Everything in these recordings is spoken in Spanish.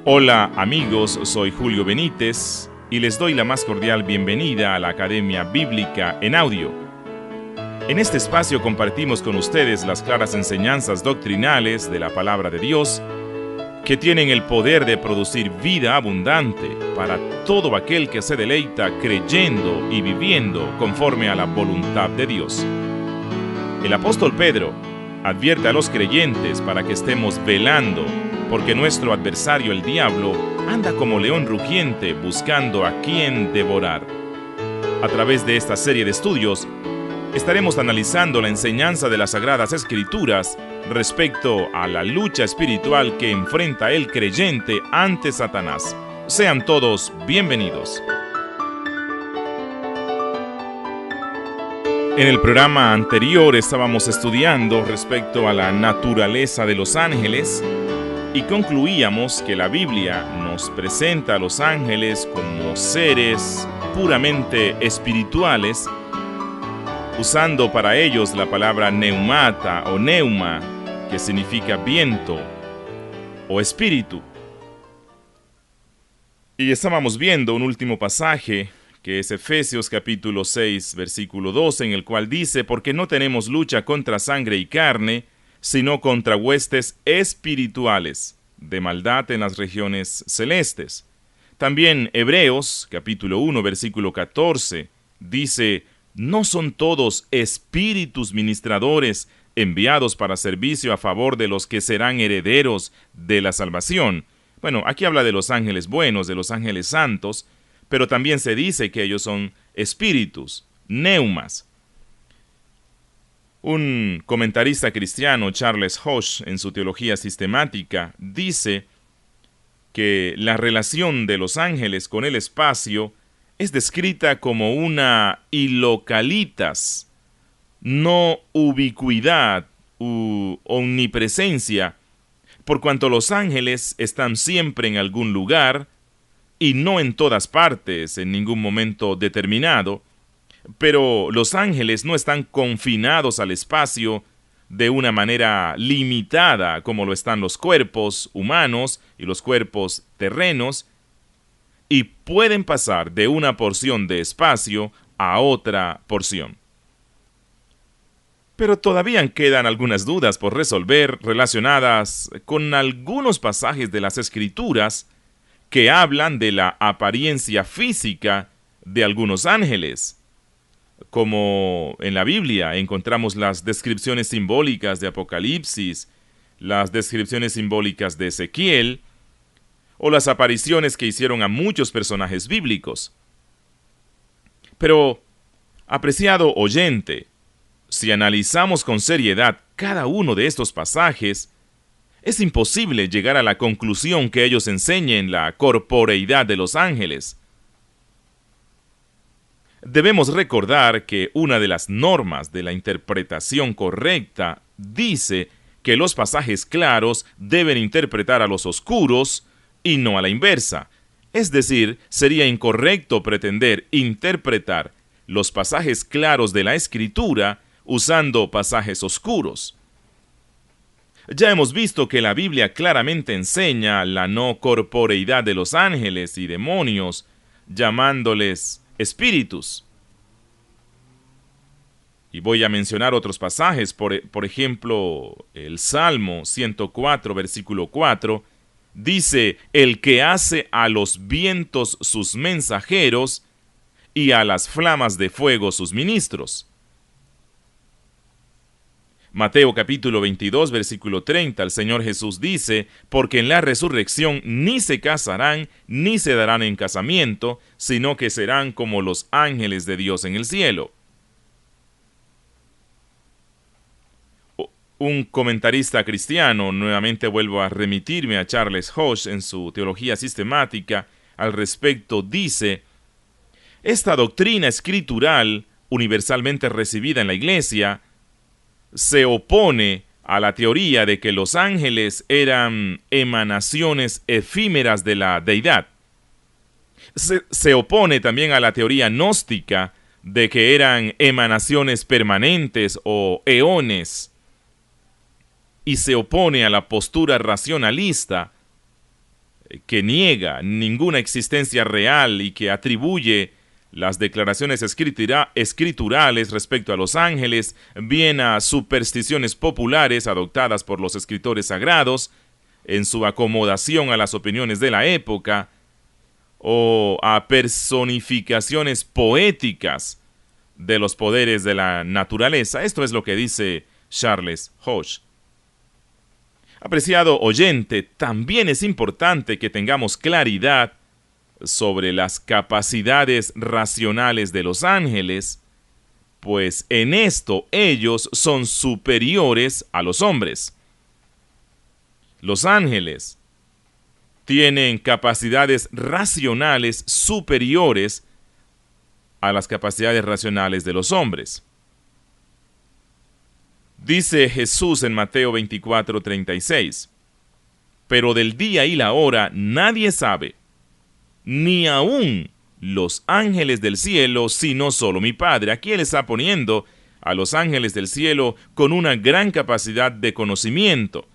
Hola amigos, soy Julio Benítez y les doy la más cordial bienvenida a la Academia Bíblica en Audio. En este espacio compartimos con ustedes las claras enseñanzas doctrinales de la Palabra de Dios que tienen el poder de producir vida abundante para todo aquel que se deleita creyendo y viviendo conforme a la voluntad de Dios. El apóstol Pedro advierte a los creyentes para que estemos velando, porque nuestro adversario, el diablo, anda como león rugiente buscando a quien devorar. A través de esta serie de estudios, estaremos analizando la enseñanza de las Sagradas Escrituras respecto a la lucha espiritual que enfrenta el creyente ante Satanás. Sean todos bienvenidos. En el programa anterior estábamos estudiando respecto a la naturaleza de los ángeles y concluíamos que la Biblia nos presenta a los ángeles como seres puramente espirituales, usando para ellos la palabra neumata o neuma, que significa viento o espíritu. Y estábamos viendo un último pasaje, que es Efesios capítulo 6, versículo 12, en el cual dice: porque no tenemos lucha contra sangre y carne, sino contra huestes espirituales de maldad en las regiones celestes. También Hebreos capítulo 1, versículo 14, dice: ¿no son todos espíritus ministradores enviados para servicio a favor de los que serán herederos de la salvación? Bueno, aquí habla de los ángeles buenos, de los ángeles santos, pero también se dice que ellos son espíritus, neumas. Un comentarista cristiano, Charles Hodge, en su teología sistemática, dice que la relación de los ángeles con el espacio es descrita como una ilocalitas, no ubicuidad u omnipresencia, por cuanto los ángeles están siempre en algún lugar y no en todas partes en ningún momento determinado. Pero los ángeles no están confinados al espacio de una manera limitada como lo están los cuerpos humanos y los cuerpos terrenos, y pueden pasar de una porción de espacio a otra porción. Pero todavía quedan algunas dudas por resolver relacionadas con algunos pasajes de las Escrituras que hablan de la apariencia física de algunos ángeles. Como en la Biblia encontramos las descripciones simbólicas de Apocalipsis, las descripciones simbólicas de Ezequiel, o las apariciones que hicieron a muchos personajes bíblicos. Pero, apreciado oyente, si analizamos con seriedad cada uno de estos pasajes, es imposible llegar a la conclusión que ellos enseñen la corporeidad de los ángeles. Debemos recordar que una de las normas de la interpretación correcta dice que los pasajes claros deben interpretar a los oscuros y no a la inversa. Es decir, sería incorrecto pretender interpretar los pasajes claros de la Escritura usando pasajes oscuros. Ya hemos visto que la Biblia claramente enseña la no corporeidad de los ángeles y demonios, llamándoles espíritus. Y voy a mencionar otros pasajes, por ejemplo, el Salmo 104, versículo 4, dice: el que hace a los vientos sus mensajeros y a las flamas de fuego sus ministros. Mateo capítulo 22, versículo 30, el Señor Jesús dice: porque en la resurrección ni se casarán, ni se darán en casamiento, sino que serán como los ángeles de Dios en el cielo. Un comentarista cristiano, nuevamente vuelvo a remitirme a Charles Hodge en su teología sistemática, al respecto dice: esta doctrina escritural, universalmente recibida en la Iglesia, se opone a la teoría de que los ángeles eran emanaciones efímeras de la deidad. Se opone también a la teoría gnóstica de que eran emanaciones permanentes o eones. Y se opone a la postura racionalista que niega ninguna existencia real y que atribuye las declaraciones escriturales respecto a los ángeles bien a supersticiones populares adoptadas por los escritores sagrados en su acomodación a las opiniones de la época, o a personificaciones poéticas de los poderes de la naturaleza. Esto es lo que dice Charles Hodge. Apreciado oyente, también es importante que tengamos claridad sobre las capacidades racionales de los ángeles, pues en esto ellos son superiores a los hombres. Los ángeles tienen capacidades racionales superiores a las capacidades racionales de los hombres. Dice Jesús en Mateo 24:36, pero del día y la hora nadie sabe, ni aun los ángeles del cielo, sino solo mi Padre. Aquí Él está poniendo a los ángeles del cielo con una gran capacidad de conocimiento.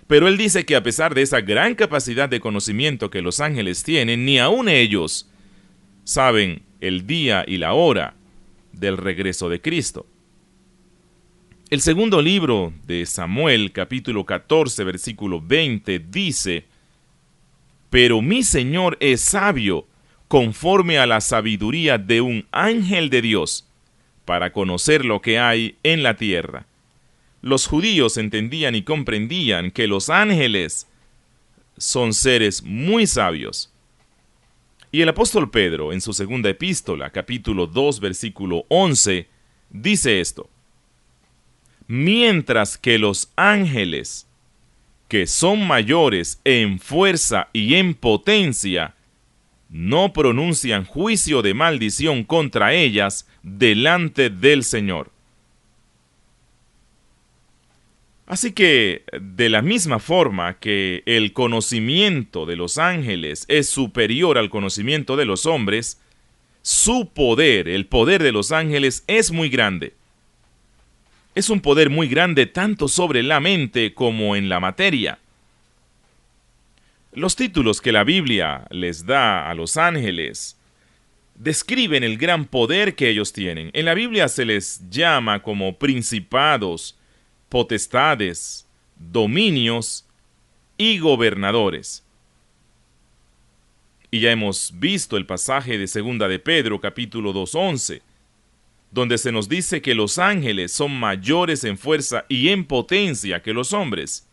Pero Él dice que a pesar de esa gran capacidad de conocimiento que los ángeles tienen, ni aun ellos saben el día y la hora del regreso de Cristo. El segundo libro de Samuel, capítulo 14, versículo 20, dice: pero mi Señor es sabio, conforme a la sabiduría de un ángel de Dios, para conocer lo que hay en la tierra. Los judíos entendían y comprendían que los ángeles son seres muy sabios. Y el apóstol Pedro, en su segunda epístola, capítulo 2, versículo 11, dice esto: mientras que los ángeles, que son mayores en fuerza y en potencia, no pronuncian juicio de maldición contra ellas delante del Señor. Así que, de la misma forma que el conocimiento de los ángeles es superior al conocimiento de los hombres, su poder, el poder de los ángeles, es muy grande. Es un poder muy grande tanto sobre la mente como en la materia. Los títulos que la Biblia les da a los ángeles describen el gran poder que ellos tienen. En la Biblia se les llama como principados, potestades, dominios y gobernadores. Y ya hemos visto el pasaje de 2 de Pedro, capítulo 2:11, donde se nos dice que los ángeles son mayores en fuerza y en potencia que los hombres.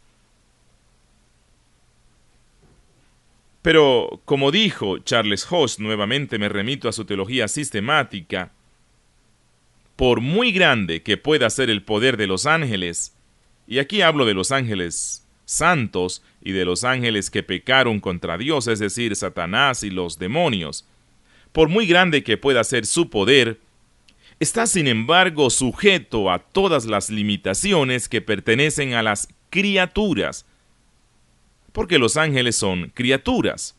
Pero, como dijo Charles Hodge, nuevamente me remito a su teología sistemática, por muy grande que pueda ser el poder de los ángeles, y aquí hablo de los ángeles santos y de los ángeles que pecaron contra Dios, es decir, Satanás y los demonios, por muy grande que pueda ser su poder, está sin embargo sujeto a todas las limitaciones que pertenecen a las criaturas, porque los ángeles son criaturas.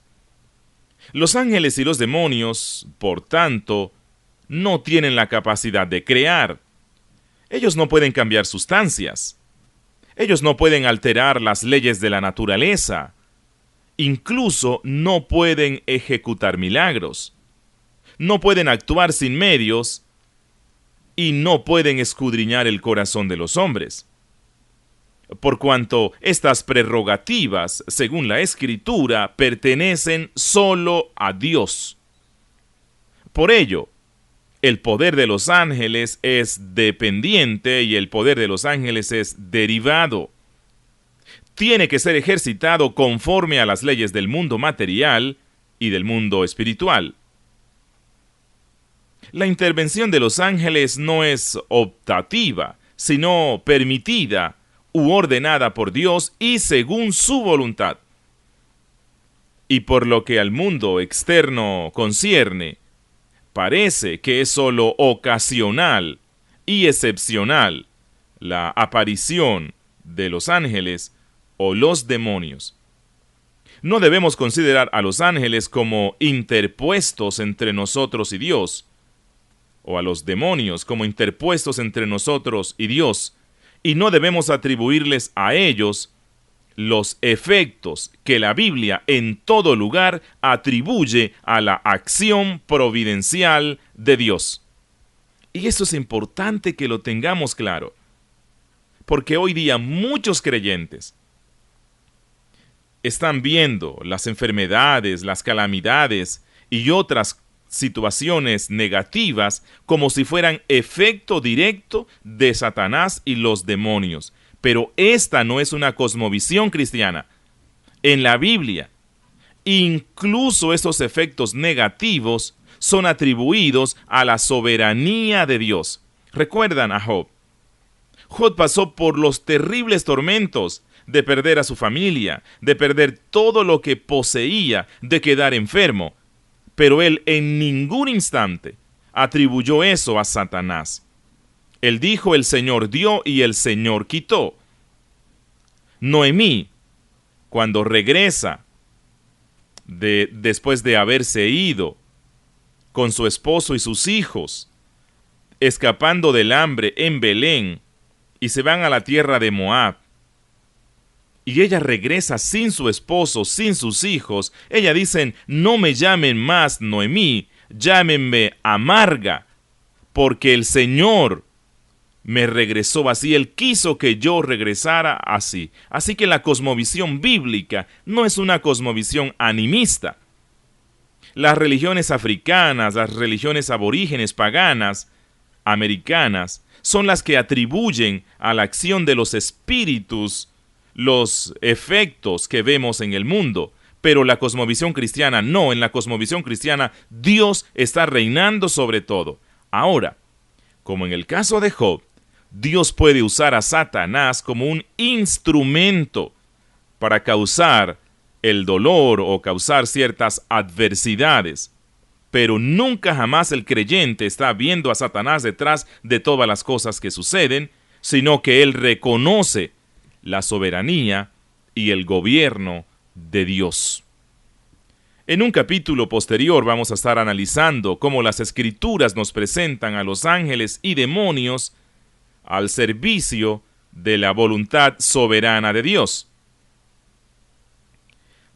Los ángeles y los demonios, por tanto, no tienen la capacidad de crear. Ellos no pueden cambiar sustancias. Ellos no pueden alterar las leyes de la naturaleza. Incluso no pueden ejecutar milagros. No pueden actuar sin medios y no pueden escudriñar el corazón de los hombres. Por cuanto estas prerrogativas, según la Escritura, pertenecen solo a Dios. Por ello, el poder de los ángeles es dependiente y el poder de los ángeles es derivado. Tiene que ser ejercitado conforme a las leyes del mundo material y del mundo espiritual. La intervención de los ángeles no es optativa, sino permitida u ordenada por Dios y según su voluntad. Y por lo que al mundo externo concierne, parece que es sólo ocasional y excepcional la aparición de los ángeles o los demonios. No debemos considerar a los ángeles como interpuestos entre nosotros y Dios, o a los demonios como interpuestos entre nosotros y Dios, y no debemos atribuirles a ellos los efectos que la Biblia en todo lugar atribuye a la acción providencial de Dios. Y eso es importante que lo tengamos claro, porque hoy día muchos creyentes están viendo las enfermedades, las calamidades y otras situaciones negativas como si fueran efecto directo de Satanás y los demonios. Pero esta no es una cosmovisión cristiana. En la Biblia, incluso estos efectos negativos son atribuidos a la soberanía de Dios. ¿Recuerdan a Job? Job pasó por los terribles tormentos de perder a su familia, de perder todo lo que poseía, de quedar enfermo. Pero él en ningún instante atribuyó eso a Satanás. Él dijo: el Señor dio y el Señor quitó. Noemí, cuando regresa después de haberse ido con su esposo y sus hijos, escapando del hambre en Belén, y se van a la tierra de Moab, y ella regresa sin su esposo, sin sus hijos, ella dice: no me llamen más Noemí, llámenme Amarga, porque el Señor me regresó así, Él quiso que yo regresara así. Así que la cosmovisión bíblica no es una cosmovisión animista. Las religiones africanas, las religiones aborígenes, paganas, americanas, son las que atribuyen a la acción de los espíritus los efectos que vemos en el mundo. Pero la cosmovisión cristiana no. En la cosmovisión cristiana, Dios está reinando sobre todo. Ahora, como en el caso de Job, Dios puede usar a Satanás como un instrumento para causar el dolor o causar ciertas adversidades. Pero nunca jamás el creyente está viendo a Satanás detrás de todas las cosas que suceden, sino que él reconoce la soberanía y el gobierno de Dios. En un capítulo posterior vamos a estar analizando cómo las Escrituras nos presentan a los ángeles y demonios al servicio de la voluntad soberana de Dios.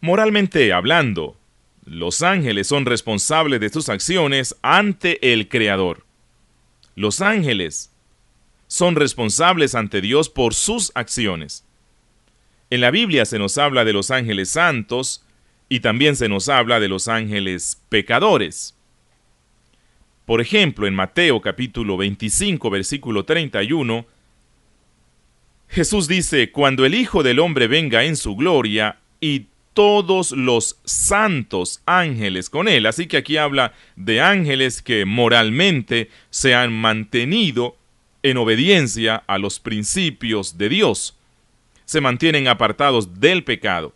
Moralmente hablando, los ángeles son responsables de sus acciones ante el Creador. Los ángeles son responsables ante Dios por sus acciones. En la Biblia se nos habla de los ángeles santos y también se nos habla de los ángeles pecadores. Por ejemplo, en Mateo capítulo 25, versículo 31, Jesús dice: cuando el Hijo del Hombre venga en su gloria y todos los santos ángeles con él. Así que aquí habla de ángeles que moralmente se han mantenido en obediencia a los principios de Dios. Se mantienen apartados del pecado.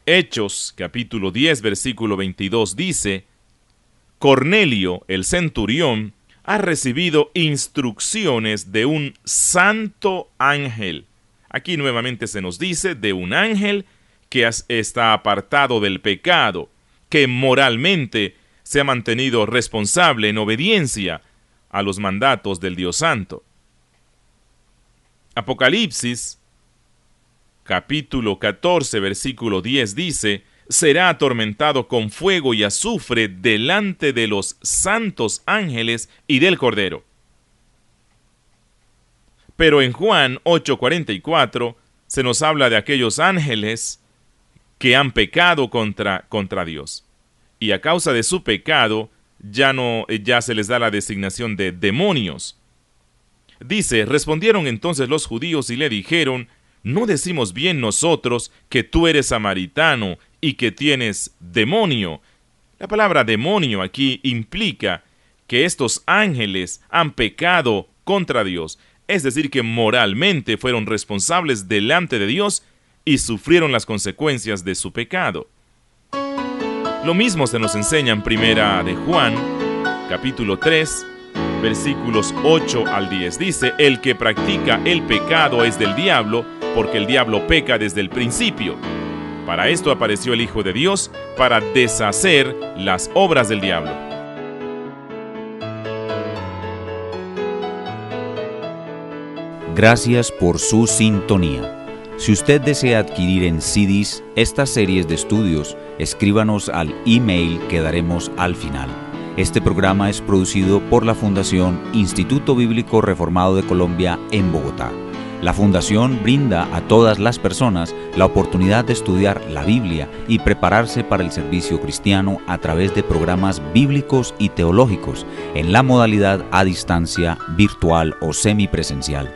Hechos capítulo 10, versículo 22 dice: Cornelio, el centurión, ha recibido instrucciones de un santo ángel. Aquí nuevamente se nos dice de un ángel que está apartado del pecado, que moralmente se ha mantenido responsable en obediencia a los mandatos del Dios Santo. Apocalipsis, capítulo 14, versículo 10 dice: será atormentado con fuego y azufre delante de los santos ángeles y del Cordero. Pero en Juan 8:44 se nos habla de aquellos ángeles que han pecado contra Dios. Y a causa de su pecado, ya se les da la designación de demonios. Dice: respondieron entonces los judíos y le dijeron: ¿no decimos bien nosotros que tú eres samaritano y que tienes demonio? La palabra demonio aquí implica que estos ángeles han pecado contra Dios, es decir, que moralmente fueron responsables delante de Dios y sufrieron las consecuencias de su pecado. Lo mismo se nos enseña en Primera de Juan, capítulo 3, versículos 8 al 10. Dice: el que practica el pecado es del diablo, porque el diablo peca desde el principio. Para esto apareció el Hijo de Dios, para deshacer las obras del diablo. Gracias por su sintonía. Si usted desea adquirir en CDs estas series de estudios, escríbanos al email que daremos al final. Este programa es producido por la Fundación Instituto Bíblico Reformado de Colombia en Bogotá. La Fundación brinda a todas las personas la oportunidad de estudiar la Biblia y prepararse para el servicio cristiano a través de programas bíblicos y teológicos en la modalidad a distancia, virtual o semipresencial.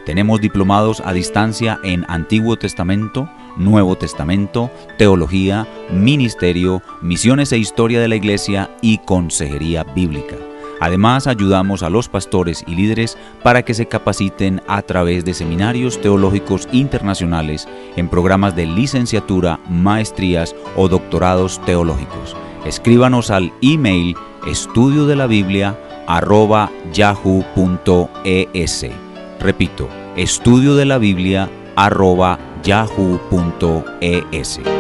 Tenemos diplomados a distancia en Antiguo Testamento, Nuevo Testamento, Teología, Ministerio, Misiones e Historia de la Iglesia y Consejería Bíblica. Además, ayudamos a los pastores y líderes para que se capaciten a través de seminarios teológicos internacionales en programas de licenciatura, maestrías o doctorados teológicos. Escríbanos al email estudiodelabiblia@yahoo.es. Repito, estudiodelabiblia@yahoo.es.